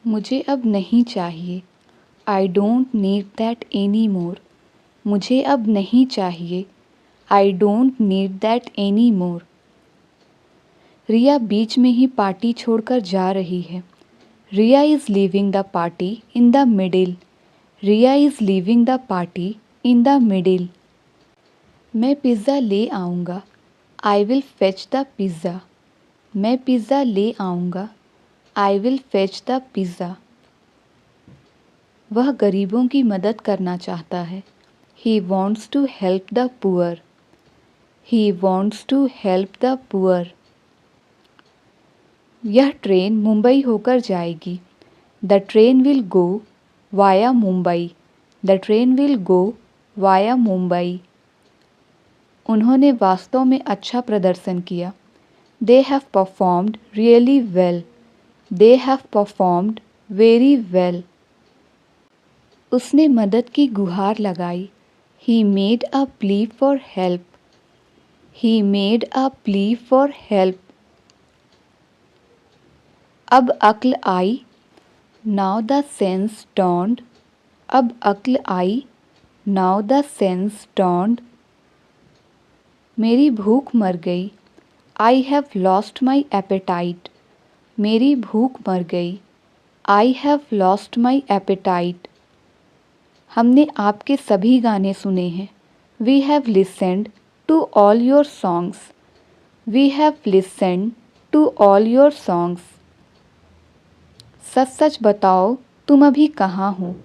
मुझे अब नहीं चाहिए। I don't need that any more. मुझे अब नहीं चाहिए। I don't need that any more. Riya बीच में ही पार्टी छोड़कर जा रही है। Riya is leaving the party in the middle. Riya is leaving the party in the middle. मैं पिज़्ज़ा ले आऊँगा। I will fetch the pizza. मैं पिज़्ज़ा ले आऊँगा। I will fetch the pizza. वह गरीबों की मदद करना चाहता है। ही wants to help the poor. He wants to help the poor. यह ट्रेन मुंबई होकर जाएगी। The train will go via Mumbai. The train will go via Mumbai. उन्होंने वास्तव में अच्छा प्रदर्शन किया। They have performed really well. They have performed very well. उसने मदद की गुहार लगाई। He made a plea for help. He made a plea for help. अब अक्ल आई। Now the sense dawned। अब अक्ल आई। Now the sense dawned। मेरी भूख मर गई। I have lost my appetite. मेरी भूख मर गई। I have lost my appetite. हमने आपके सभी गाने सुने हैं। We have listened to all your songs. We have listened to all your songs. सच सच बताओ तुम अभी कहाँ हो।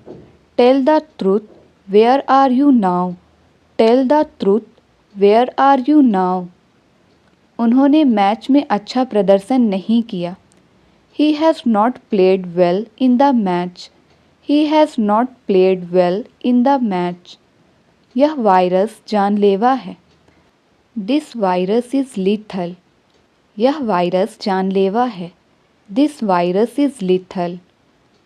Tell the truth where are you now. Tell the truth where are you now. उन्होंने मैच में अच्छा प्रदर्शन नहीं किया। He has not played well in the match. He has not played well in the match. यह virus जानलेवा है। This virus is lethal. यह वायरस जानलेवा है। This virus is lethal.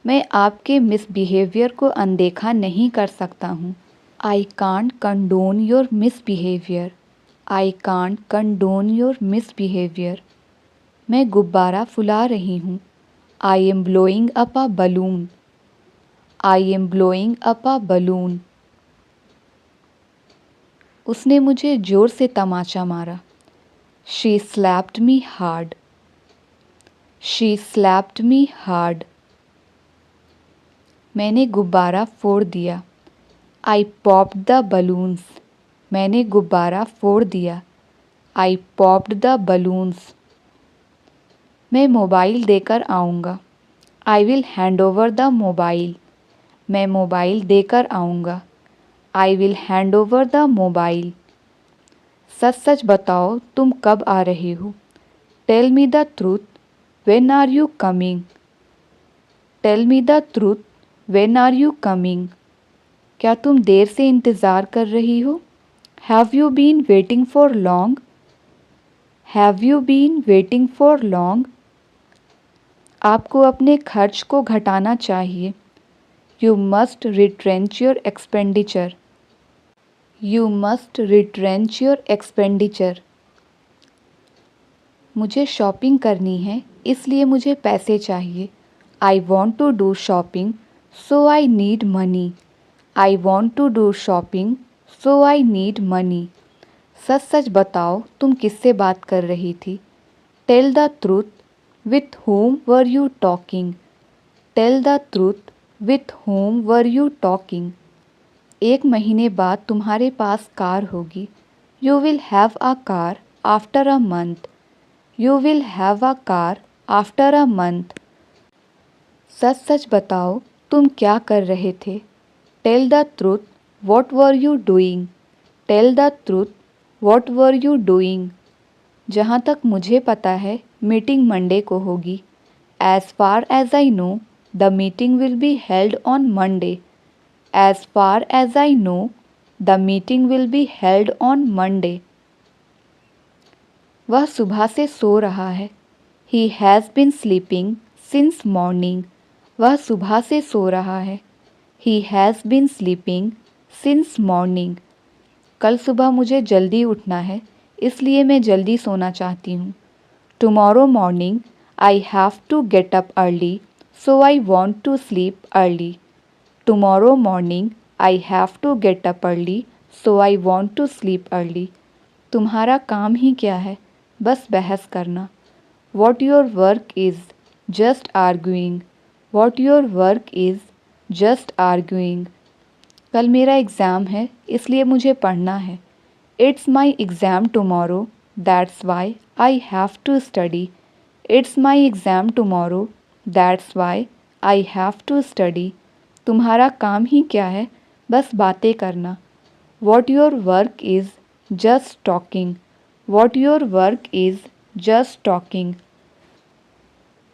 मैं आपके मिसबिहेवियर को अनदेखा नहीं कर सकता हूँ। I can't condone your misbehaviour. I can't condone your misbehaviour. मैं गुब्बारा फुला रही हूँ। I M blowing up a balloon. I am blowing up a balloon. उसने मुझे जोर से तमाचा मारा। She slapped me hard. She slapped me hard. मैंने गुब्बारा फोड़ दिया। I popped the balloons. मैंने गुब्बारा फोड़ दिया। I popped the balloons. मैं मोबाइल देकर आऊँगा। I will hand over the mobile. मैं मोबाइल देकर आऊँगा। I will hand over the mobile. सच सच बताओ तुम कब आ रहे हो। Tell me the truth when are you coming. Tell me the truth when are you coming. क्या तुम देर से इंतज़ार कर रही हो। Have you been waiting for long. Have you been waiting for long. आपको अपने खर्च को घटाना चाहिए। You must retrench your expenditure. You must retrench your expenditure. मुझे शॉपिंग करनी है इसलिए मुझे पैसे चाहिए। I want to do shopping so I need money. I want to do shopping so I need money. सच सच बताओ तुम किससे बात कर रही थी। Tell the truth with whom were you talking. Tell the truth with whom were you talking. 1 महीने बाद तुम्हारे पास कार होगी। You will have a car after a month. You will have a car after a month. सच सच बताओ तुम क्या कर रहे थे। Tell the truth what were you doing. Tell the truth what were you doing. जहाँ तक मुझे पता है मीटिंग मंडे को होगी। As far as I know the meeting will be held on Monday. As far as I know the meeting will be held on Monday. वह सुबह से सो रहा है। He has been sleeping since morning. वह सुबह से सो रहा है। He has been sleeping since morning. कल सुबह मुझे जल्दी उठना है इसलिए मैं जल्दी सोना चाहती हूँ। Tomorrow morning I have to get up early so I want to sleep early. Tomorrow morning I have to get up early, so I want to sleep early. तुम्हारा काम ही क्या है? बस बहस करना. What your work is? Just arguing. What your work is? Just arguing. कल मेरा exam है इसलिए मुझे पढ़ना है. It's my exam tomorrow. That's why I have to study. It's my exam tomorrow. That's why I have to study. तुम्हारा काम ही क्या है? बस बातें करना. What your work is? Just talking. What your work is? Just talking.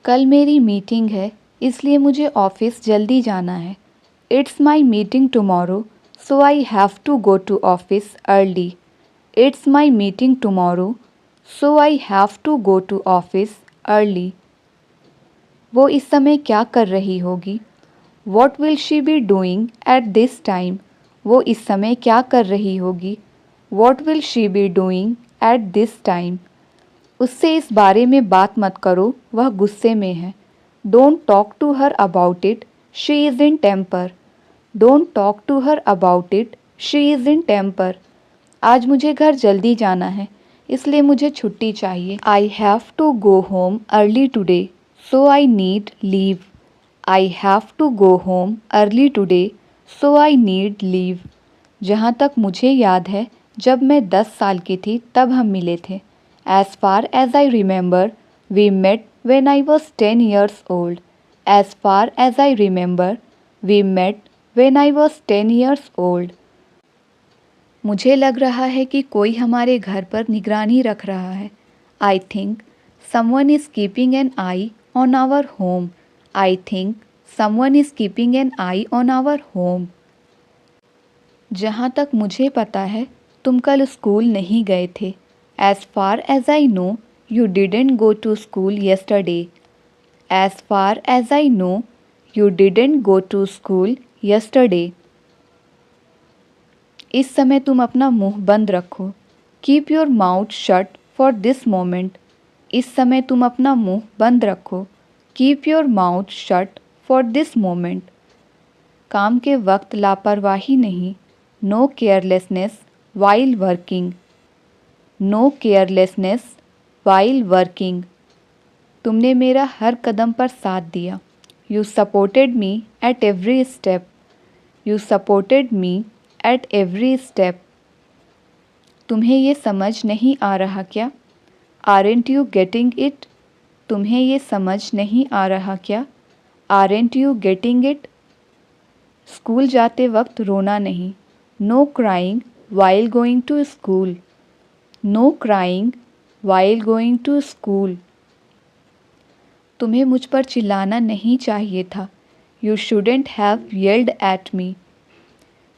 कल मेरी meeting है इसलिए मुझे ऑफिस जल्दी जाना है. It's my meeting tomorrow, so I have to go to office early. It's my meeting tomorrow, so I have to go to office early. वो इस समय क्या कर रही होगी? What will she be doing at this time? वो इस समय क्या कर रही होगी? What will she be doing at this time? उससे इस बारे में बात मत करो, वह गुस्से में है. Don't talk to her about it, she is in temper. Don't talk to her about it, she is in temper. आज मुझे घर जल्दी जाना है, इसलिए मुझे छुट्टी चाहिए. I have to go home early today, so I need leave. I have to go home early today, so I need leave. जहाँ तक मुझे याद है, जब मैं 10 साल की थी तब हम मिले थे. As far as I remember, we met when I was 10 years old. As far as I remember, we met when I was 10 years old. मुझे लग रहा है कि कोई हमारे घर पर निगरानी रख रहा है. I think someone is keeping an eye on our home. I think someone is keeping an eye on our home. जहाँ तक मुझे पता है, तुम कल स्कूल नहीं गए थे. As far as I know, you didn't go to school yesterday. As far as I know, you didn't go to school yesterday. इस समय तुम अपना मुंह बंद रखो. Keep your mouth shut for this moment. इस समय तुम अपना मुंह बंद रखो. Keep your mouth shut for this moment. काम के वक्त लापरवाही नहीं. No carelessness while working. No carelessness while working. तुमने मेरा हर कदम पर साथ दिया. You supported me at every step. You supported me at every step. तुम्हें ये समझ नहीं आ रहा क्या? Aren't you getting it? तुम्हें ये समझ नहीं आ रहा क्या? Aren't you getting it? School जाते वक्त रोना नहीं. No crying while going to school. No crying while going to school. तुम्हें मुझ पर चिल्लाना नहीं चाहिए था. You shouldn't have yelled at me.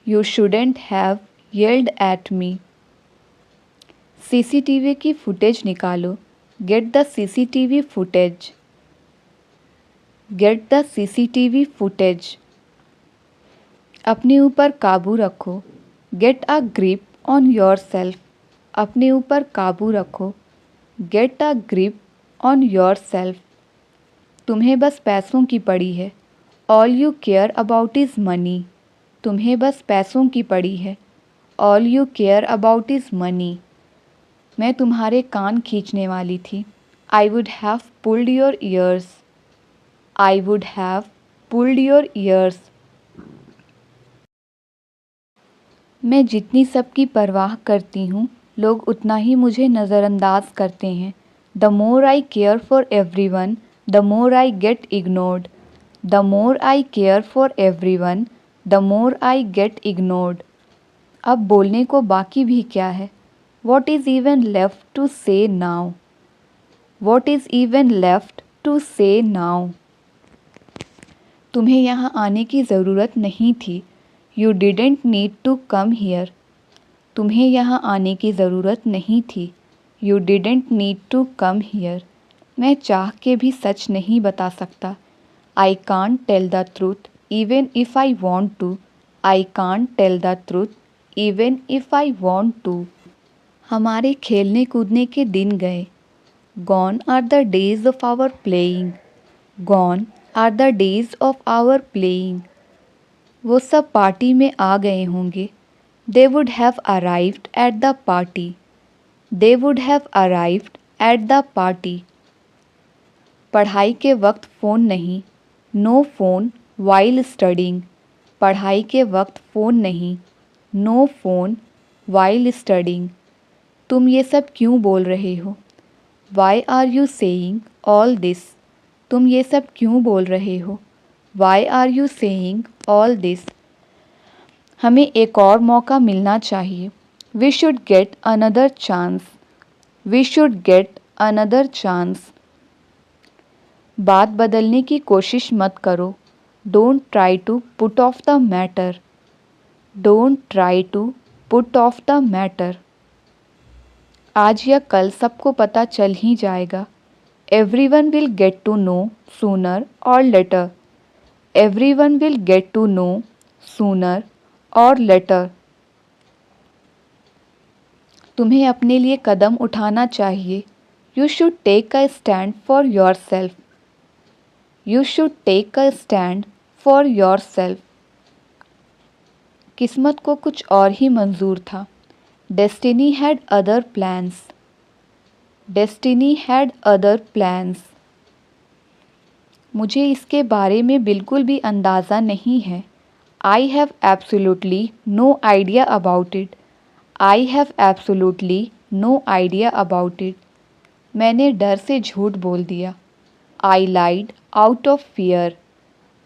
You shouldn't have yelled at me. CCTV की फुटेज निकालो. Get the CCTV footage. Get the CCTV footage. अपने ऊपर काबू रखो. Get a grip on yourself. अपने ऊपर काबू रखो. Get a grip on yourself. तुम्हें बस पैसों की पड़ी है. All you care about is money. तुम्हें बस पैसों की पड़ी है. All you care about is money. मैं तुम्हारे कान खींचने वाली थी. I would have pulled your ears. I would have pulled your ears. मैं जितनी सबकी परवाह करती हूँ, लोग उतना ही मुझे नज़रअंदाज करते हैं. The more I care for everyone, the more I get ignored. The more I care for everyone, the more I get ignored. अब बोलने को बाकी भी क्या है? What is even left to say now? What is even left to say now? तुम्हें यहाँ आने की ज़रूरत नहीं थी. You didn't need to come here. तुम्हें यहाँ आने की ज़रूरत नहीं थी. You didn't need to come here. मैं चाह के भी सच नहीं बता सकता. I can't tell the truth even if I want to. I can't tell the truth even if I want to. हमारे खेलने कूदने के दिन गए. Gone are the days of our playing. Gone are the days of our playing. वो सब party में आ गए होंगे। They would have arrived at the party. They would have arrived at the party. पढ़ाई के वक्त फ़ोन नहीं। No phone while studying. पढ़ाई के वक्त फ़ोन नहीं। No phone while studying. तुम ये सब क्यों बोल रहे हो? Why are you saying all this. तुम ये सब क्यों बोल रहे हो? Why are you saying all this. हमें एक और मौका मिलना चाहिए। We should get another chance. We should get another chance. बात बदलने की कोशिश मत करो। Don't try to put off the matter. Don't try to put off the matter. आज या कल सबको पता चल ही जाएगा। Everyone will get to know sooner or later. Everyone will get to know sooner or later. तुम्हें अपने लिए कदम उठाना चाहिए। You should take a stand for yourself. You should take a stand for yourself. किस्मत को कुछ और ही मंजूर था। Destiny had other plans. Destiny had other plans. मुझे इसके बारे में बिल्कुल भी अंदाज़ा नहीं है। I have absolutely no idea about it. I have absolutely no idea about it. मैंने डर से झूठ बोल दिया। I lied out of fear.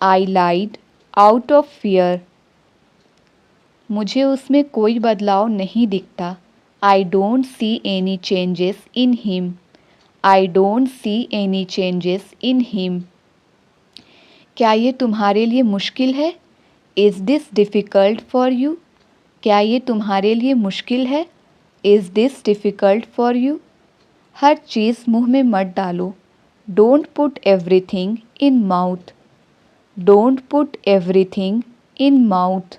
I lied out of fear. मुझे उसमें कोई बदलाव नहीं दिखता। I don't see any changes in him. I don't see any changes in him. क्या ये तुम्हारे लिए मुश्किल है? Is this difficult for you? क्या ये तुम्हारे लिए मुश्किल है? Is this difficult for you? हर चीज़ मुंह में मत डालो। Don't put everything in mouth. Don't put everything in mouth.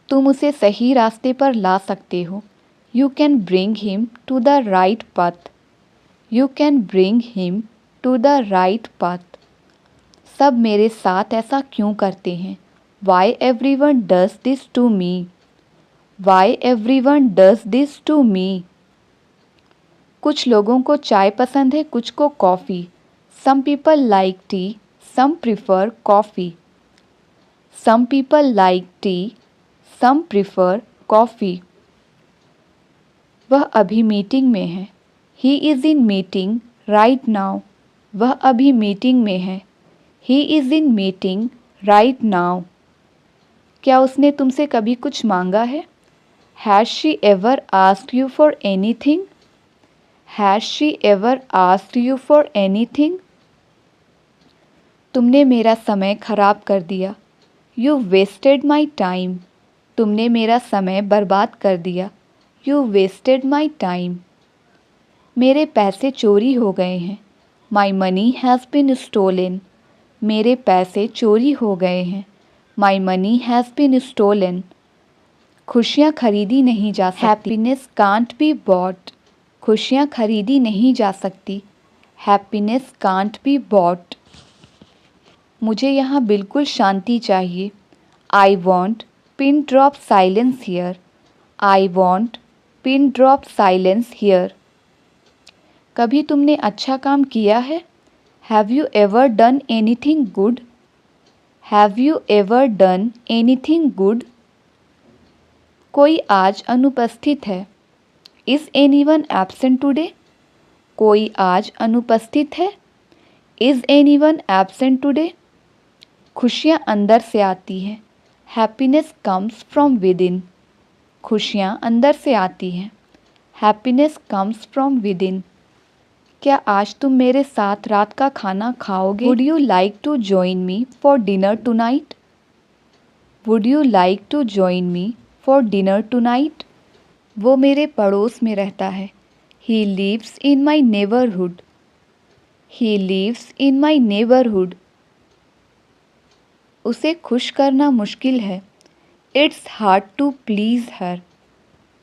तुम उसे सही रास्ते पर ला सकते हो। You can bring him to the right path. You can bring him to the right path. सब मेरे साथ ऐसा क्यों करते हैं? Why everyone does this to me? Why everyone does this to me? कुछ लोगों को चाय पसंद है, कुछ को coffee. Some people like tea, some prefer coffee. Some people like tea, some prefer coffee. वह अभी मीटिंग में है। He is in meeting right now. वह अभी मीटिंग में है। He is in meeting right now. क्या उसने तुमसे कभी कुछ मांगा है? Has she ever asked you for anything? Has she ever asked you for anything? तुमने मेरा समय खराब कर दिया। You wasted my time. तुमने मेरा समय बर्बाद कर दिया। You wasted my time. मेरे पैसे चोरी हो गए हैं। My money has been stolen. मेरे पैसे चोरी हो गए हैं। My money has been stolen. खुशियाँ खरीदी नहीं जा सकती। Happiness can't be bought. खुशियाँ खरीदी नहीं जा सकती। Happiness can't be bought. मुझे यहाँ बिल्कुल शांति चाहिए। I want pin drop silence here. I want pin drop silence here. कभी तुमने अच्छा काम किया है? Have you ever done anything good? Have you ever done anything good? कोई आज अनुपस्थित है। Is anyone absent today? कोई आज अनुपस्थित है। Is anyone absent today? खुशियाँ अंदर से आती हैं। Happiness comes from within. खुशियाँ अंदर से आती हैं। Happiness comes from within. क्या आज तुम मेरे साथ रात का खाना खाओगे? Would you like to join me for dinner tonight? Would you like to join me for dinner tonight? वो मेरे पड़ोस में रहता है। He lives in my neighbourhood. He lives in my neighbourhood. उसे खुश करना मुश्किल है। इट्स हार्ड टू प्लीज़ हर।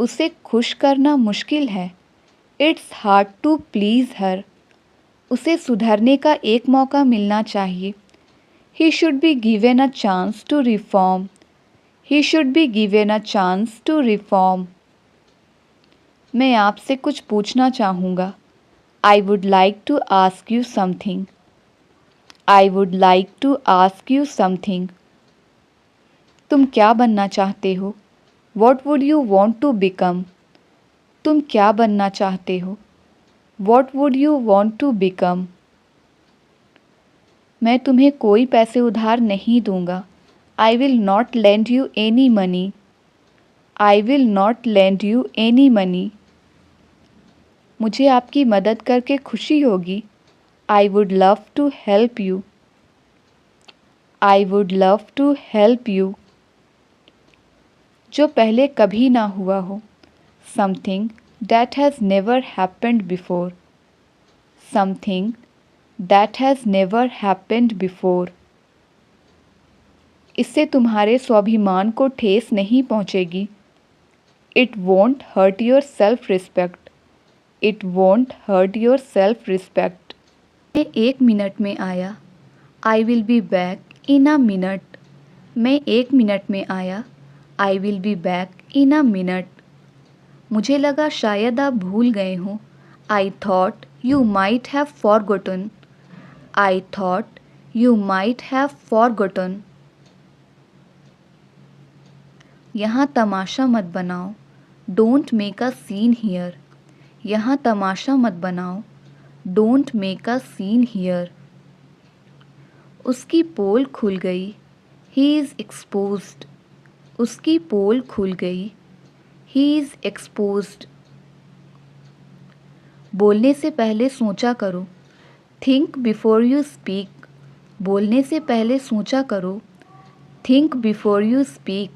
उसे खुश करना मुश्किल है। इट्स हार्ड टू प्लीज़ हर। उसे सुधरने का एक मौका मिलना चाहिए। He should be given a chance to reform. He should be given a chance to reform. मैं आपसे कुछ पूछना चाहूँगा। I would like to ask you something. I would like to ask you something. तुम क्या बनना चाहते हो? What would you want to become? तुम क्या बनना चाहते हो? What would you want to become? मैं तुम्हें कोई पैसे उधार नहीं दूंगा। I will not lend you any money. I will not lend you any money. मुझे आपकी मदद करके खुशी होगी। I would love to help you. I would love to help you. जो पहले कभी ना हुआ हो। Something that has never happened before. Something that has never happened before. इससे तुम्हारे स्वाभिमान को ठेस नहीं पहुंचेगी। It won't hurt your self-respect. It won't hurt your self-respect. मैं 1 मिनट में आया। I will be back in a minute. मैं 1 मिनट में आया। I will be back in a minute. मुझे लगा शायद आप भूल गए हों। I thought you might have forgotten. I thought you might have forgotten. यहाँ तमाशा मत बनाओ। Don't make a scene here. यहाँ तमाशा मत बनाओ। Don't make a scene here. उसकी पोल खुल गई। He is exposed. उसकी पोल खुल गई। He is exposed. बोलने से पहले सोचा करो। Think before you speak. बोलने से पहले सोचा करो। Think before you speak.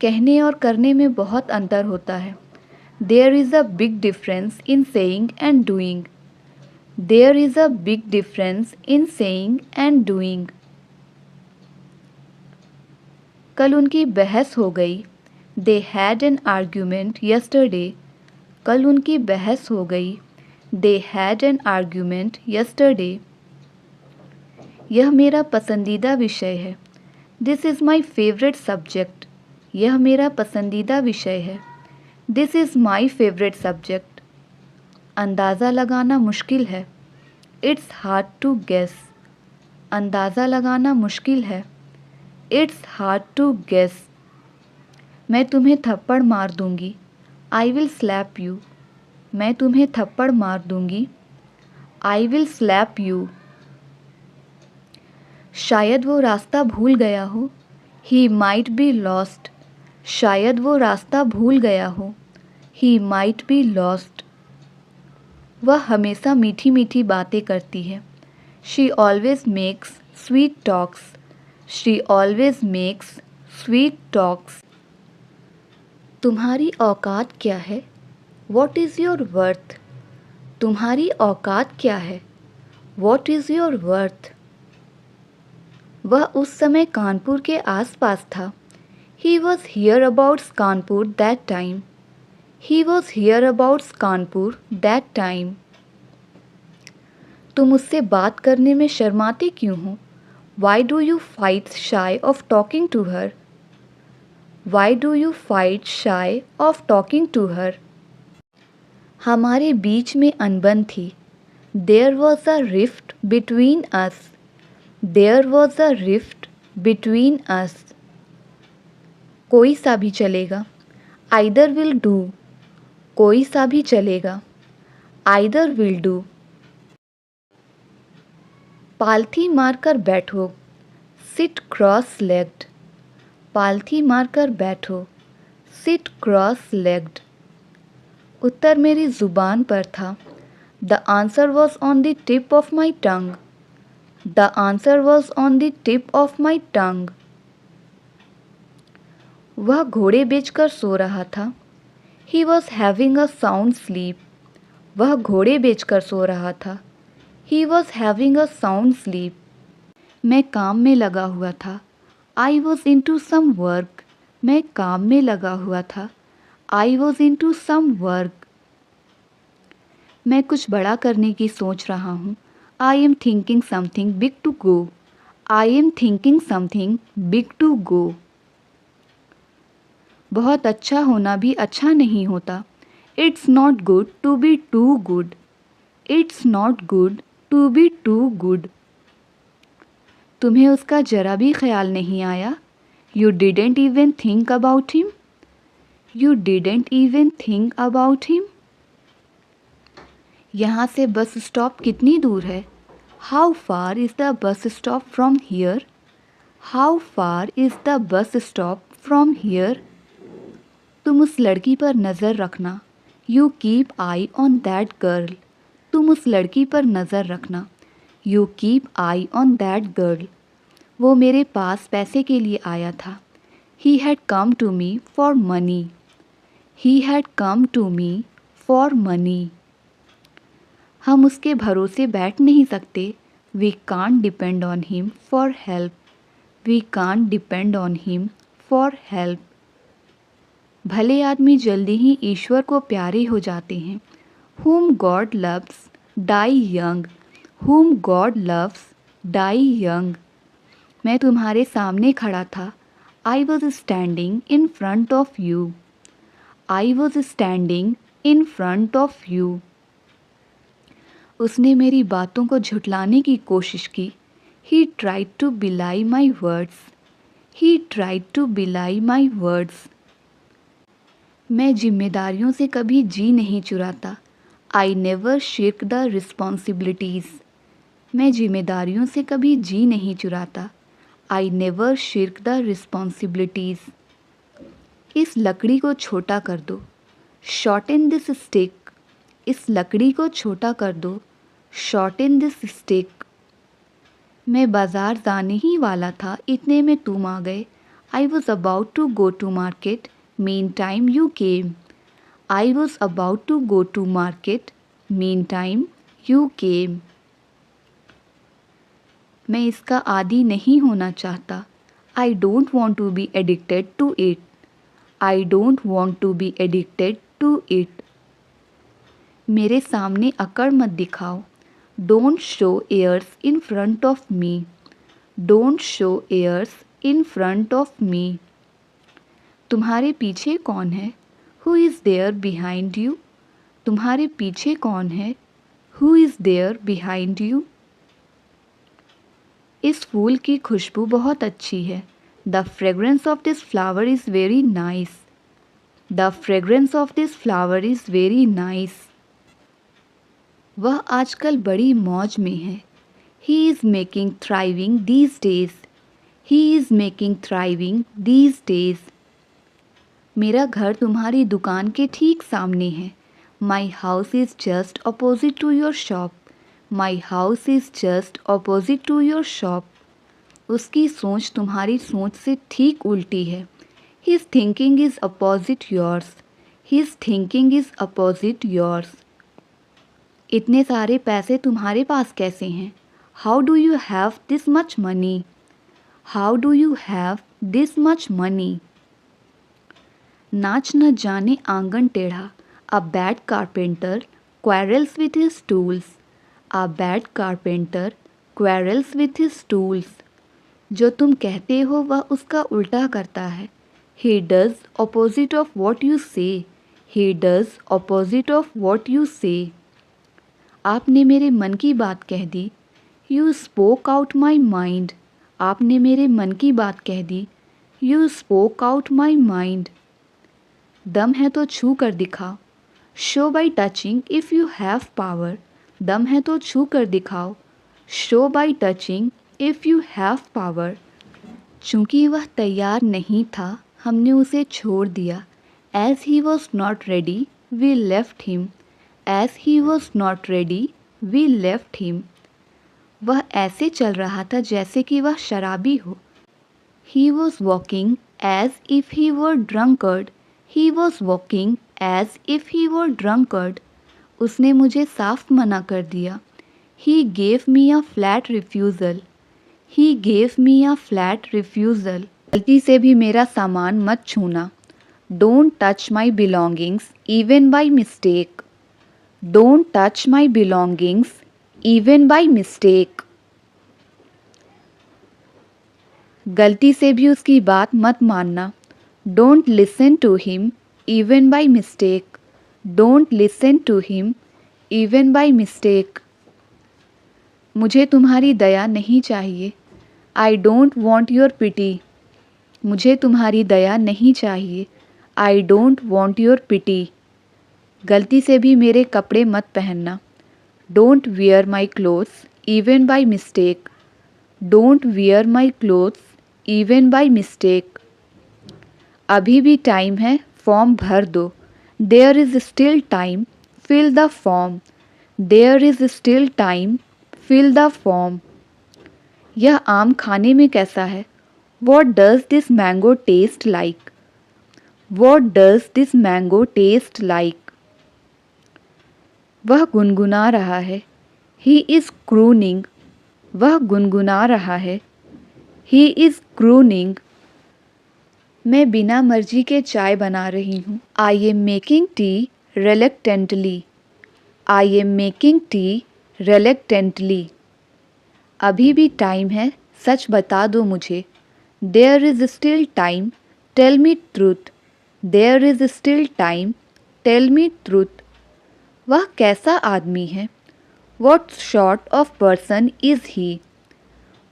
कहने और करने में बहुत अंतर होता है। There is a big difference in saying and doing. There is a big difference in saying and doing. कल उनकी बहस हो गई। They had an argument yesterday. कल उनकी बहस हो गई। They had an argument yesterday. यह मेरा पसंदीदा विषय है। This is my favorite subject. यह मेरा पसंदीदा विषय है। This is my favorite subject. अंदाज़ा लगाना मुश्किल है। It's hard to guess. अंदाज़ा लगाना मुश्किल है। It's hard to guess. मैं तुम्हें थप्पड़ मार दूंगी। I will slap you. मैं तुम्हें थप्पड़ मार दूंगी। I will slap you. शायद वो रास्ता भूल गया हो। He might be lost. शायद वो रास्ता भूल गया हो। He might be lost. वह हमेशा मीठी मीठी बातें करती है। She always makes sweet talks. She always makes sweet talks. तुम्हारी औकात क्या है? What is your worth? तुम्हारी औकात क्या है? What is your worth? वह उस समय कानपुर के आसपास था। He was hereabouts Kanpur that time. He was hereabouts Kanpur that time. तुम उससे बात करने में शर्माते क्यों हो? Why do you fight shy of talking to her? Why do you fight shy of talking to her? हमारे बीच में अनबन थी। There was a rift between us. There was a rift between us. कोई सा भी चलेगा। Either will do. कोई सा भी चलेगा। Either will do. पालथी मारकर बैठो। Sit cross-legged. पालथी मारकर बैठो। Sit cross-legged. उत्तर मेरी ज़ुबान पर था। The answer was on the tip of my tongue. The answer was on the tip of my tongue. वह घोड़े बेचकर सो रहा था। He was having a sound sleep. वह घोड़े बेचकर सो रहा था। He was having a sound sleep. मैं काम में लगा हुआ था। I was into some work. मैं काम में लगा हुआ था। I was into some work. मैं कुछ बड़ा करने की सोच रहा हूँ। I am thinking something big to go. I am thinking something big to go. बहुत अच्छा होना भी अच्छा नहीं होता। It's not good to be too good. It's not good to be too good. तुम्हें उसका जरा भी ख्याल नहीं आया? You didn't even think about him. You didn't even think about him. यहाँ से बस स्टॉप कितनी दूर है? How far is the bus stop from here? How far is the bus stop from here? तुम उस लड़की पर नज़र रखना। You keep eye on that girl. तुम उस लड़की पर नज़र रखना। You keep eye on that girl. वो मेरे पास पैसे के लिए आया था। He had come to me for money. He had come to me for money. हम उसके भरोसे बैठ नहीं सकते। We can't depend on him for help. We can't depend on him for help. भले आदमी जल्दी ही ईश्वर को प्यारे हो जाते हैं। Whom God loves die young. Whom God loves die young. मैं तुम्हारे सामने खड़ा था। I was standing in front of you. I was standing in front of you. उसने मेरी बातों को झुठलाने की कोशिश की। He tried to belie my words. He tried to belie my words. मैं जिम्मेदारियों से कभी जी नहीं चुराता। I never shirk the responsibilities. मैं जिम्मेदारियों से कभी जी नहीं चुराता। I never shirk the responsibilities. इस लकड़ी को छोटा कर दो। Shorten this stick. इस लकड़ी को छोटा कर दो। Shorten this stick. मैं बाजार जाने ही वाला था, इतने में तुम आ गए। I was about to go to market. Meantime you came. I was about to go to market. Meantime you came. मैं इसका आदी नहीं होना चाहता। I don't want to be addicted to it. I don't want to be addicted to it. मेरे सामने अकड़ मत दिखाओ। Don't show airs in front of me. Don't show airs in front of me. तुम्हारे पीछे कौन है? Who is there behind you? तुम्हारे पीछे कौन है? Who is there behind you? इस फूल की खुशबू बहुत अच्छी है। The fragrance of this flower is very nice. The fragrance of this flower is very nice. वह आजकल बड़ी मौज में है। He is making thriving these days. He is making thriving these days. मेरा घर तुम्हारी दुकान के ठीक सामने है। My house is just opposite to your shop. My house is just opposite to your shop. उसकी सोच तुम्हारी सोच से ठीक उल्टी है। His thinking is opposite yours. His thinking is opposite yours. इतने सारे पैसे तुम्हारे पास कैसे हैं? How do you have this much money? How do you have this much money? नाच न जाने आंगन टेढ़ा। A bad carpenter quarrels with his tools. A bad carpenter quarrels with his tools. जो तुम कहते हो वह उसका उल्टा करता है। He does opposite of what you say. He does opposite of what you say. आपने मेरे मन की बात कह दी। You spoke out my mind. आपने मेरे मन की बात कह दी। You spoke out my mind. दम है तो छू कर दिखाओ। Show by touching if you have power. दम है तो छू कर दिखाओ। Show by touching if you have power. चूँकि वह तैयार नहीं था, हमने उसे छोड़ दिया। As he was not ready we left him. As he was not ready we left him. वह ऐसे चल रहा था जैसे कि वह शराबी हो। He was walking as if he were drunkard. He was walking as if he were drunkard. उसने मुझे साफ मना कर दिया। He gave me a flat refusal. He gave me a flat refusal. गलती से भी मेरा सामान मत छूना। Don't touch my belongings even by mistake. Don't touch my belongings even by mistake. गलती से भी उसकी बात मत मानना. Don't listen to him even by mistake. Don't listen to him even by mistake. मुझे तुम्हारी दया नहीं चाहिए. I don't want your pity. मुझे तुम्हारी दया नहीं चाहिए. I don't want your pity. गलती से भी मेरे कपड़े मत पहनना. Don't wear my clothes even by mistake. Don't wear my clothes even by mistake. अभी भी टाइम है, फॉर्म भर दो. There is still time, fill the form. There is still time, fill the form. यह आम खाने में कैसा है? What does this mango taste like? What does this mango taste like? वह गुनगुना रहा है. He is crooning. वह गुनगुना रहा है. He is crooning. मैं बिना मर्जी के चाय बना रही हूँ. I am making tea reluctantly. I am making tea reluctantly. अभी भी टाइम है, सच बता दो मुझे. There is still time, tell me truth. There is still time, tell me truth. वह कैसा आदमी है? What sort of person is he?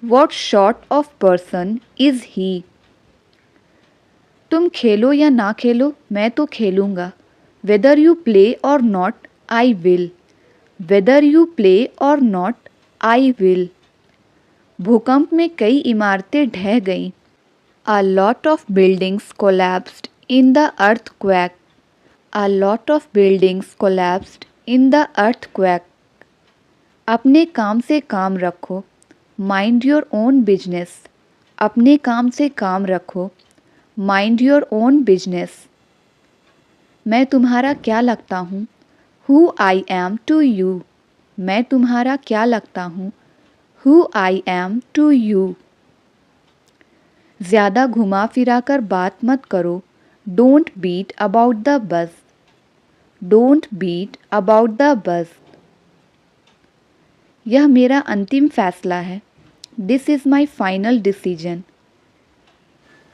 What sort of person is he? तुम खेलो या ना खेलो, मैं तो खेलूँगा. Whether you play or not, I will. Whether you play or not, I will. भूकंप में कई इमारतें ढह गईं. A lot of buildings collapsed in the earthquake. A lot of buildings collapsed in the earthquake. अपने काम से काम रखो. Mind your own business. अपने काम से काम रखो. Mind your own business. मैं तुम्हारा क्या लगता हूँ? Who I am to you. मैं तुम्हारा क्या लगता हूँ? Who I am to you. ज़्यादा घुमा फिरा कर बात मत करो. Don't beat about the bus. Don't beat about the bus. यह मेरा अंतिम फैसला है. This is my final decision.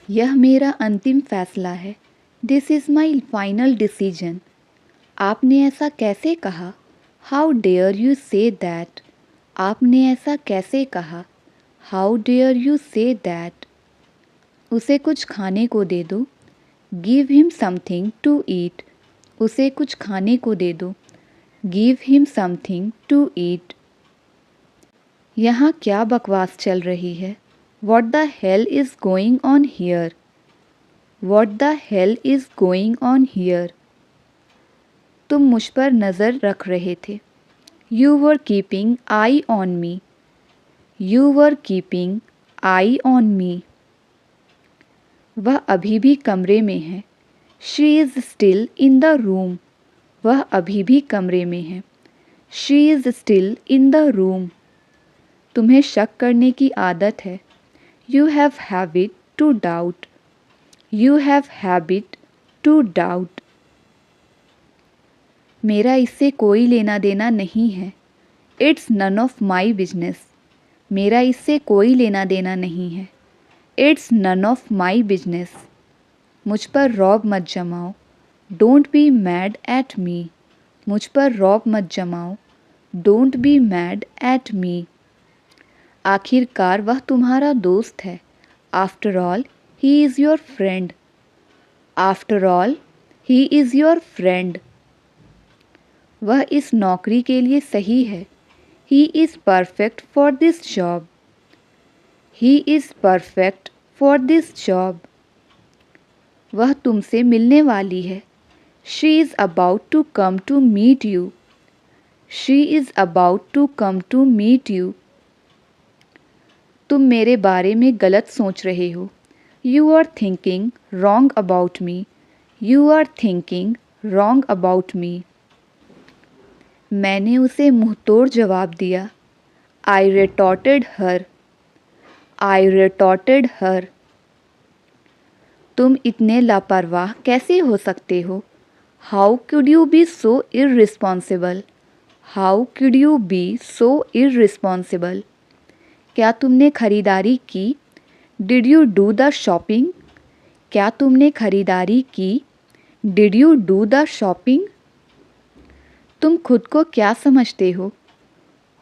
यह मेरा अंतिम फैसला है. This is my final decision. आपने ऐसा कैसे कहा? How dare you say that? आपने ऐसा कैसे कहा? How dare you say that? उसे कुछ खाने को दे दो. Give him something to eat. उसे कुछ खाने को दे दो. Give him something to eat. यहाँ क्या बकवास चल रही है? What the hell is going on here? What the hell is going on here? तुम मुझ पर नज़र रख रहे थे. You were keeping eye on me. You were keeping eye on me. वह अभी भी कमरे में है. She is still in the room. वह अभी भी कमरे में है. She is still in the room. तुम्हें शक करने की आदत है. You have habit to doubt. You have habit to doubt. मेरा इससे कोई लेना देना नहीं है. It's none of my business. मेरा इससे कोई लेना देना नहीं है. It's none of my business. मुझ पर रौब मत जमाओ. Don't be mad at me. मुझ पर रौब मत जमाओ. Don't be mad at me. आखिरकार वह तुम्हारा दोस्त है. After all, he is your friend. After all, he is your friend. वह इस नौकरी के लिए सही है. He is perfect for this job. He is perfect for this job. वह तुमसे मिलने वाली है. She is about to come to meet you. She is about to come to meet you. तुम मेरे बारे में गलत सोच रहे हो. You are thinking wrong about me. You are thinking wrong about me. मैंने उसे मुंहतोड़ जवाब दिया. I retorted her. I retorted her. तुम इतने लापरवाह कैसे हो सकते हो? How could you be so irresponsible? How could you be so irresponsible? क्या तुमने खरीदारी की? Did you do the shopping? क्या तुमने खरीदारी की? Did you do the shopping? तुम खुद को क्या समझते हो?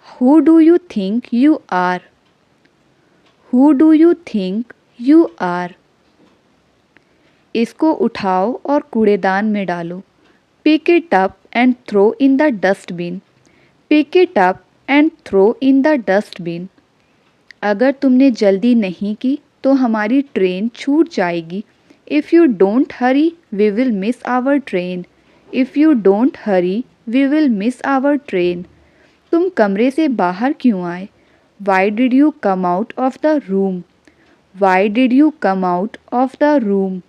Who do you think you are? Who do you think you are? इसको उठाओ और कूड़ेदान में डालो। Pick it up and throw in the dustbin. Pick it up and throw in the dustbin. अगर तुमने जल्दी नहीं की तो हमारी ट्रेन छूट जाएगी। If you don't hurry we will miss our train. If you don't hurry we will miss our train. तुम कमरे से बाहर क्यों आए? Why did you come out of the room? Why did you come out of the room?